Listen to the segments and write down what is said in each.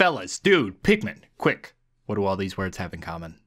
Fellas, dude, Pikmin, quick. What do all these words have in common?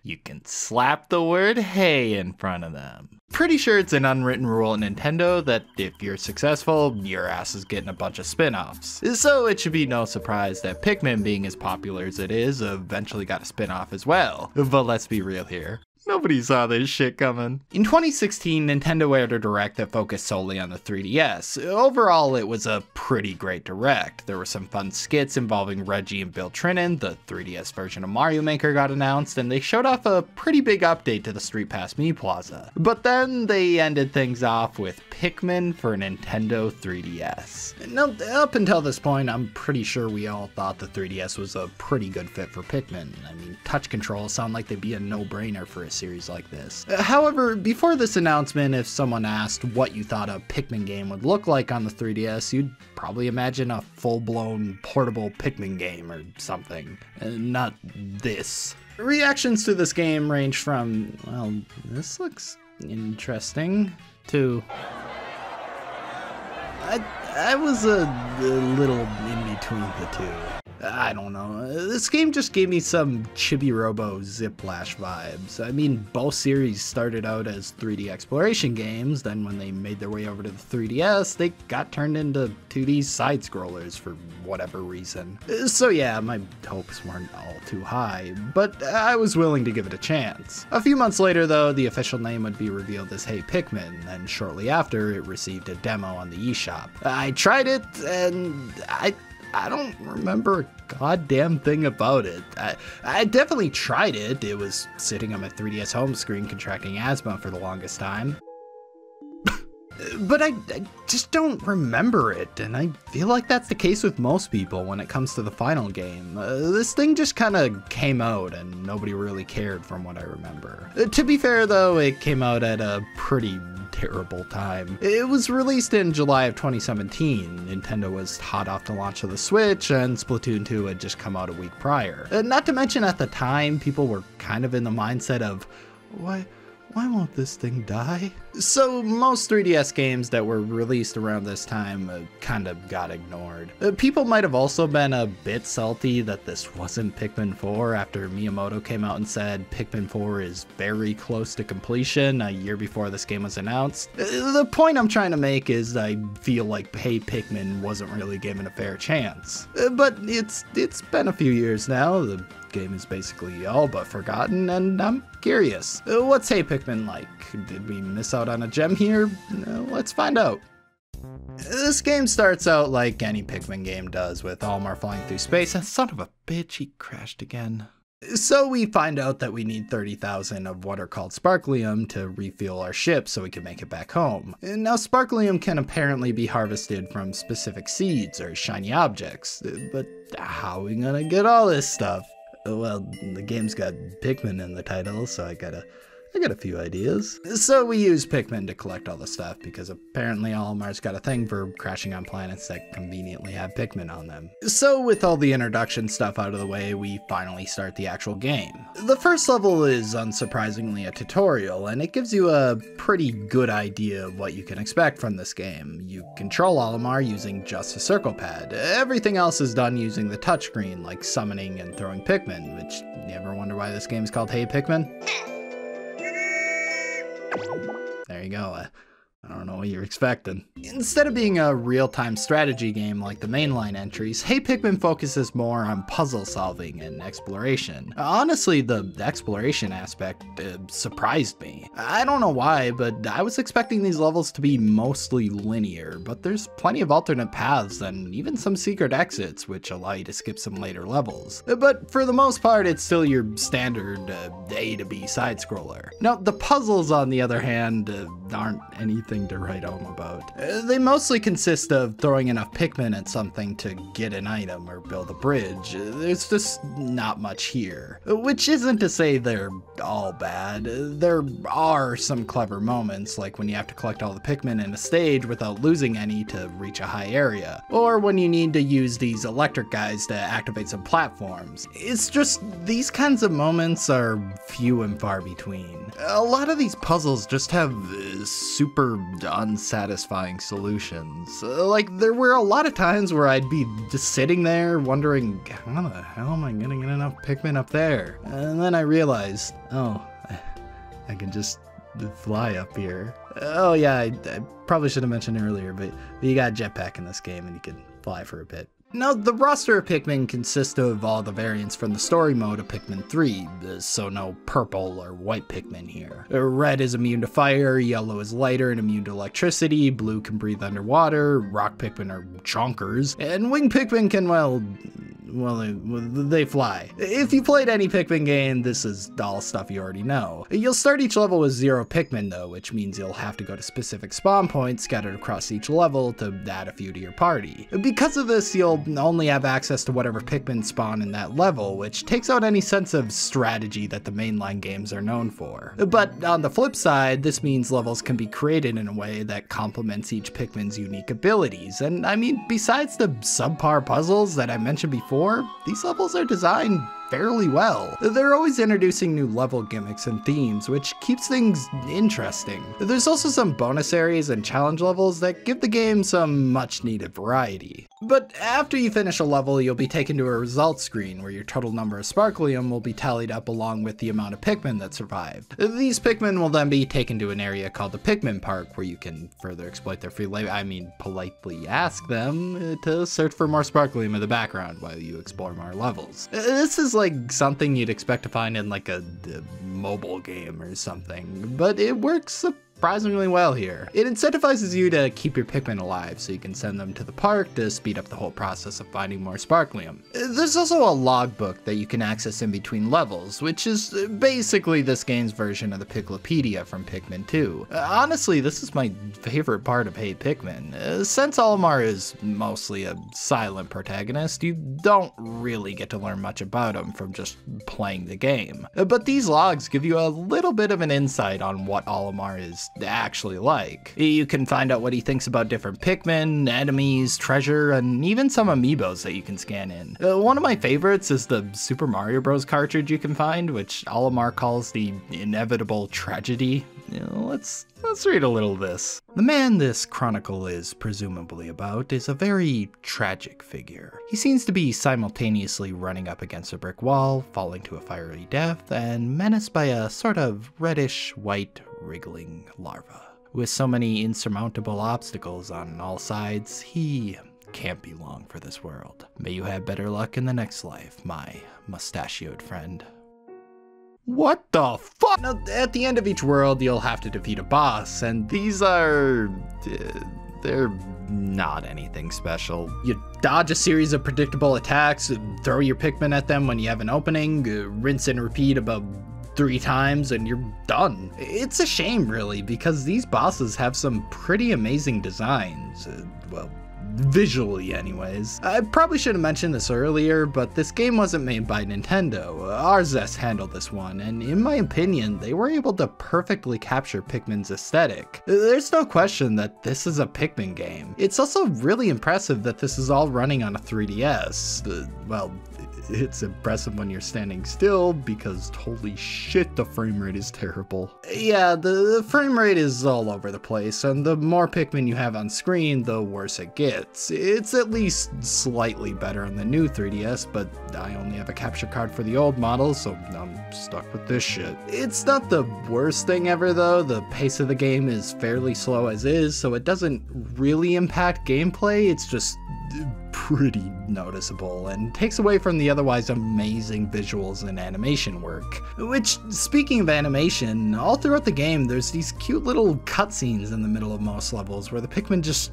You can slap the word hey in front of them. Pretty sure it's an unwritten rule at Nintendo that if you're successful, your ass is getting a bunch of spin-offs. So it should be no surprise that Pikmin, being as popular as it is, eventually got a spin-off as well. But let's be real here. Nobody saw this shit coming. In 2016, Nintendo aired a direct that focused solely on the 3DS. Overall, it was a pretty great direct. There were some fun skits involving Reggie and Bill Trinan, the 3DS version of Mario Maker got announced, and they showed off a pretty big update to the Street Pass Mii Plaza. But then they ended things off with Pikmin for Nintendo 3DS. Now, up until this point, I'm pretty sure we all thought the 3DS was a pretty good fit for Pikmin. I mean, touch controls sound like they'd be a no-brainer for a series like this. However, before this announcement, if someone asked what you thought a Pikmin game would look like on the 3DS, you'd probably imagine a full-blown portable Pikmin game or something. Not this. Reactions to this game range from, well, this looks interesting, to I was a little in between the two. I don't know, this game just gave me some Chibi Robo Ziplash vibes. I mean, both series started out as 3D exploration games, then when they made their way over to the 3DS, they got turned into 2D side-scrollers for whatever reason. So yeah, my hopes weren't all too high, but I was willing to give it a chance. A few months later though, the official name would be revealed as Hey Pikmin, and shortly after, it received a demo on the eShop. I tried it, and I don't remember a goddamn thing about it. I definitely tried it. It was sitting on my 3DS home screen contracting asthma for the longest time. But I just don't remember it, and I feel like that's the case with most people when it comes to the final game. This thing just kinda came out, and nobody really cared from what I remember. To be fair though, it came out at a pretty terrible time. It was released in July of 2017. Nintendo was hot off the launch of the Switch, and Splatoon 2 had just come out a week prior. Not to mention at the time, people were kind of in the mindset of, why won't this thing die? So most 3DS games that were released around this time kind of got ignored. People might have also been a bit salty that this wasn't Pikmin 4 after Miyamoto came out and said Pikmin 4 is very close to completion a year before this game was announced. The point I'm trying to make is I feel like Hey Pikmin wasn't really given a fair chance. But it's been a few years now. The game is basically all but forgotten, and I'm curious. What's Hey Pikmin like? Did we miss out on a gem here? Let's find out. This game starts out like any Pikmin game does, with Olimar flying through space, and son of a bitch, he crashed again. So we find out that we need 30,000 of what are called Sparklium to refuel our ship so we can make it back home. Now Sparklium can apparently be harvested from specific seeds or shiny objects, but how are we gonna get all this stuff? Well, the game's got Pikmin in the title, so I got a few ideas. So we use Pikmin to collect all the stuff, because apparently Olimar's got a thing for crashing on planets that conveniently have Pikmin on them. So with all the introduction stuff out of the way, we finally start the actual game. The first level is unsurprisingly a tutorial, and it gives you a pretty good idea of what you can expect from this game. You control Olimar using just a circle pad. Everything else is done using the touchscreen, like summoning and throwing Pikmin, which, you ever wonder why this game is called Hey Pikmin? There you go. I don't know what you're expecting. Instead of being a real-time strategy game like the mainline entries, Hey Pikmin focuses more on puzzle solving and exploration. Honestly, the exploration aspect surprised me. I don't know why, but I was expecting these levels to be mostly linear, but there's plenty of alternate paths and even some secret exits which allow you to skip some later levels. But for the most part, it's still your standard A to B side-scroller. Now, the puzzles, on the other hand, aren't anything to write home about. They mostly consist of throwing enough Pikmin at something to get an item or build a bridge. There's just not much here. Which isn't to say they're all bad. There are some clever moments, like when you have to collect all the Pikmin in a stage without losing any to reach a high area, or when you need to use these electric guys to activate some platforms. It's just, these kinds of moments are few and far between. A lot of these puzzles just have super unsatisfying solutions. Like, there were a lot of times where I'd be just sitting there wondering, how the hell am I gonna get enough Pikmin up there? And then I realized, oh, I can just fly up here. Oh yeah, I probably should have mentioned earlier, but you got a jetpack in this game and you can fly for a bit. Now, the roster of Pikmin consists of all the variants from the story mode of Pikmin 3, so no purple or white Pikmin here. Red is immune to fire, yellow is lighter and immune to electricity, blue can breathe underwater, rock Pikmin are chonkers, and wing Pikmin can, well, they fly. If you played any Pikmin game, this is all stuff you already know. You'll start each level with 0 Pikmin though, which means you'll have to go to specific spawn points scattered across each level to add a few to your party. Because of this, you'll only have access to whatever Pikmin spawn in that level, which takes out any sense of strategy that the mainline games are known for. But on the flip side, this means levels can be created in a way that complements each Pikmin's unique abilities, and I mean, besides the subpar puzzles that I mentioned before, these levels are designed fairly well. They're always introducing new level gimmicks and themes, which keeps things interesting. There's also some bonus areas and challenge levels that give the game some much needed variety. But after you finish a level, you'll be taken to a results screen where your total number of Sparklium will be tallied up along with the amount of Pikmin that survived. These Pikmin will then be taken to an area called the Pikmin Park where you can further exploit their free labor. I mean, politely ask them to search for more Sparklium in the background while you explore more levels. This is like something you'd expect to find in like a mobile game or something, but it works surprisingly well here. It incentivizes you to keep your Pikmin alive so you can send them to the park to speed up the whole process of finding more Sparklium. There's also a logbook that you can access in between levels, which is basically this game's version of the Piklopedia from Pikmin 2. Honestly, this is my favorite part of Hey Pikmin. Since Olimar is mostly a silent protagonist, you don't really get to learn much about him from just playing the game. But these logs give you a little bit of an insight on what Olimar is actually like. You can find out what he thinks about different Pikmin, enemies, treasure, and even some amiibos that you can scan in. One of my favorites is the Super Mario Bros. Cartridge you can find, which Olimar calls the inevitable tragedy. Let's read a little of this. The man this chronicle is presumably about is a very tragic figure. He seems to be simultaneously running up against a brick wall, falling to a fiery death, and menaced by a sort of reddish-white wriggling larva. With so many insurmountable obstacles on all sides, he can't be long for this world. May you have better luck in the next life, my mustachioed friend. What the fuck? Now, at the end of each world, you'll have to defeat a boss, and these are... they're not anything special. You dodge a series of predictable attacks, throw your Pikmin at them when you have an opening, rinse and repeat about 3 times, and you're done. It's a shame, really, because these bosses have some pretty amazing designs. Well, visually anyways. I probably should have mentioned this earlier, but this game wasn't made by Nintendo. Arzest handled this one, and in my opinion, they were able to perfectly capture Pikmin's aesthetic. There's no question that this is a Pikmin game. It's also really impressive that this is all running on a 3DS. Well, it's impressive when you're standing still, because holy shit, the frame rate is terrible. Yeah, the frame rate is all over the place, and the more Pikmin you have on screen, the worse it gets. It's at least slightly better on the new 3DS, but I only have a capture card for the old model, so I'm stuck with this shit. It's not the worst thing ever though. The pace of the game is fairly slow as is, so it doesn't really impact gameplay. It's just pretty noticeable and takes away from the otherwise amazing visuals and animation work. Which, speaking of animation, all throughout the game there's these cute little cutscenes in the middle of most levels where the Pikmin just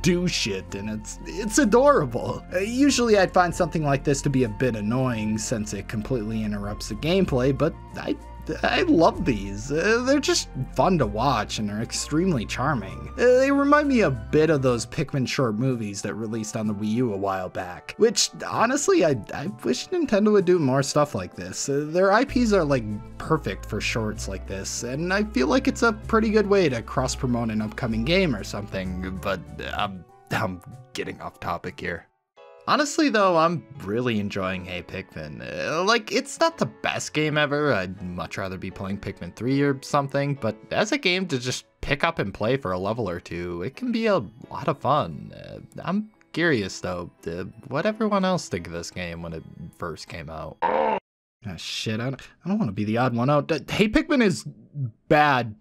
do shit, and it's adorable. Usually I'd find something like this to be a bit annoying since it completely interrupts the gameplay, but I love these. They're just fun to watch and are extremely charming. They remind me a bit of those Pikmin short movies that released on the Wii U a while back, which honestly I wish Nintendo would do more stuff like this. Their IPs are like perfect for shorts like this, and I feel like it's a pretty good way to cross-promote an upcoming game or something, but I'm getting off topic here. Honestly though, I'm really enjoying Hey Pikmin. Like, it's not the best game ever, I'd much rather be playing Pikmin 3 or something, but as a game to just pick up and play for a level or two. It can be a lot of fun. I'm curious though, what everyone else think of this game when it first came out. Ah, shit, I don't want to be the odd one out. Hey Pikmin is bad.